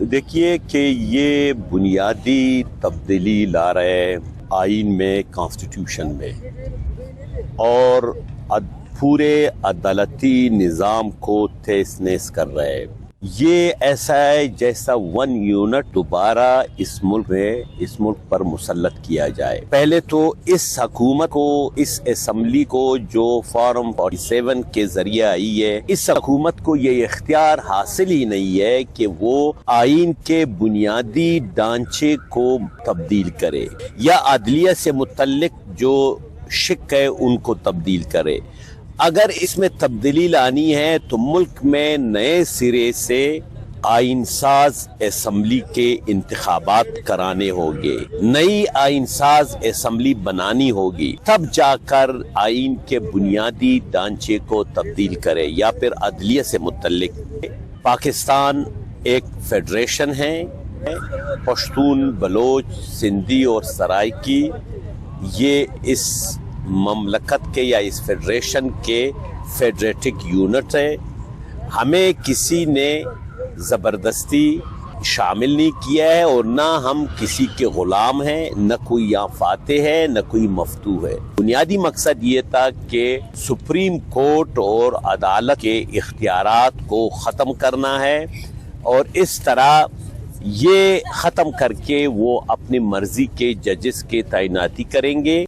دیکھیے کہ یہ بنیادی تبدیلی لا رہے آئین میں، کانسٹیٹیوشن میں، اور پورے عدالتی نظام کو تہس نہس کر رہے۔ یہ ایسا ہے جیسا 1 یونٹ دوبارہ اس ملک پر مسلط کیا جائے۔ پہلے تو اس حکومت کو، اس اسمبلی کو جو فارم 47 کے ذریعے آئی ہے، اس حکومت کو یہ اختیار حاصل ہی نہیں ہے کہ وہ آئین کے بنیادی ڈھانچے کو تبدیل کرے یا عدلیہ سے متعلق جو شق ہے ان کو تبدیل کرے۔ اگر اس میں تبدیلی لانی ہے تو ملک میں نئے سرے سے آئین ساز اسمبلی کے انتخابات کرانے ہوں گے، نئی آئین ساز اسمبلی بنانی ہوگی، تب جا کر آئین کے بنیادی ڈھانچے کو تبدیل کرے یا پھر عدلیہ سے متعلق۔ پاکستان ایک فیڈریشن ہے، پشتون، بلوچ، سندھی اور سرائکی، یہ اس مملکت کے یا اس فیڈریشن کے فیڈریٹک یونٹ ہے۔ ہمیں کسی نے زبردستی شامل نہیں کیا ہے اور نہ ہم کسی کے غلام ہیں، نہ کوئی یہاں فاتح ہے، نہ کوئی مفتوح ہے۔ بنیادی مقصد یہ تھا کہ سپریم کورٹ اور عدالت کے اختیارات کو ختم کرنا ہے، اور اس طرح یہ ختم کر کے وہ اپنی مرضی کے ججز کی تعیناتی کریں گے۔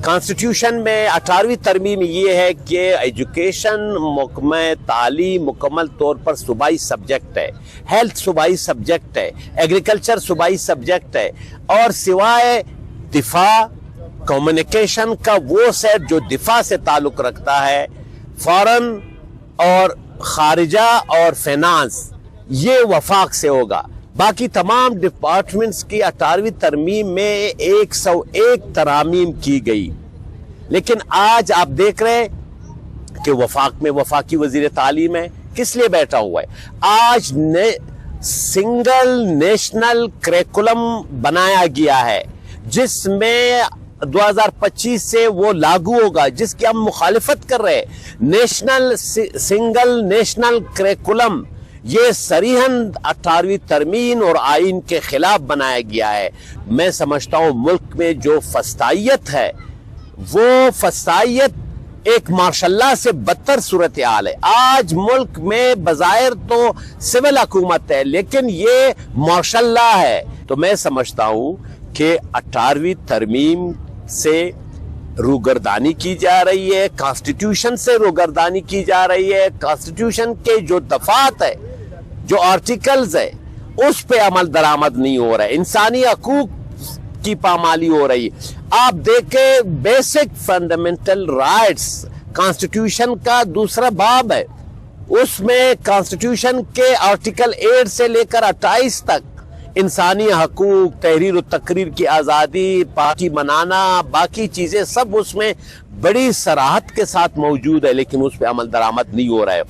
کانسٹیٹیوشن میں 18ویں ترمیم یہ ہے کہ ایجوکیشن، محکمہ تعلیم مکمل طور پر صوبائی سبجیکٹ ہے، ہیلتھ صوبائی سبجیکٹ ہے، ایگریکلچر صوبائی سبجیکٹ ہے، اور سوائے دفاع، کمیونیکیشن کا وہ سیٹ جو دفاع سے تعلق رکھتا ہے، فارن اور خارجہ اور فینانس، یہ وفاق سے ہوگا۔ باقی تمام ڈپارٹمنٹس کی 18ویں ترمیم میں 101 ترامیم کی گئی، لیکن آج آپ دیکھ رہے ہیں کہ وفاق میں وفاقی وزیر تعلیم ہے، کس لیے بیٹھا ہوا ہے؟ آج سنگل نیشنل کریکولم بنایا گیا ہے جس میں 2025 سے وہ لاگو ہوگا، جس کی ہم مخالفت کر رہے ہیں۔ سنگل نیشنل کریکولم یہ صریحاً 18ویں ترمیم اور آئین کے خلاف بنایا گیا ہے۔ میں سمجھتا ہوں ملک میں جو فسطائیت ہے، وہ فسطائیت ایک ماشاء اللہ سے بدتر صورتحال ہے۔ آج ملک میں بظاہر تو سول حکومت ہے، لیکن یہ ماشاء اللہ ہے۔ تو میں سمجھتا ہوں کہ 18ویں ترمیم سے روگردانی کی جا رہی ہے، کانسٹیٹیوشن سے روگردانی کی جا رہی ہے، کانسٹیٹیوشن کے جو دفعات ہے، جو آرٹیکلز ہے، اس پہ عمل درآمد نہیں ہو رہا ہے، انسانی حقوق کی پامالی ہو رہی ہے۔ آپ دیکھیں بیسک فنڈامنٹل رائٹس، کانسٹیٹیوشن کا 2 باب ہے، اس میں کانسٹیٹیوشن کے آرٹیکل 8 سے لے کر 28 تک انسانی حقوق، تحریر و تقریر کی آزادی، پارٹی منانا، باقی چیزیں سب اس میں بڑی صراحت کے ساتھ موجود ہے، لیکن اس پہ عمل درآمد نہیں ہو رہا ہے۔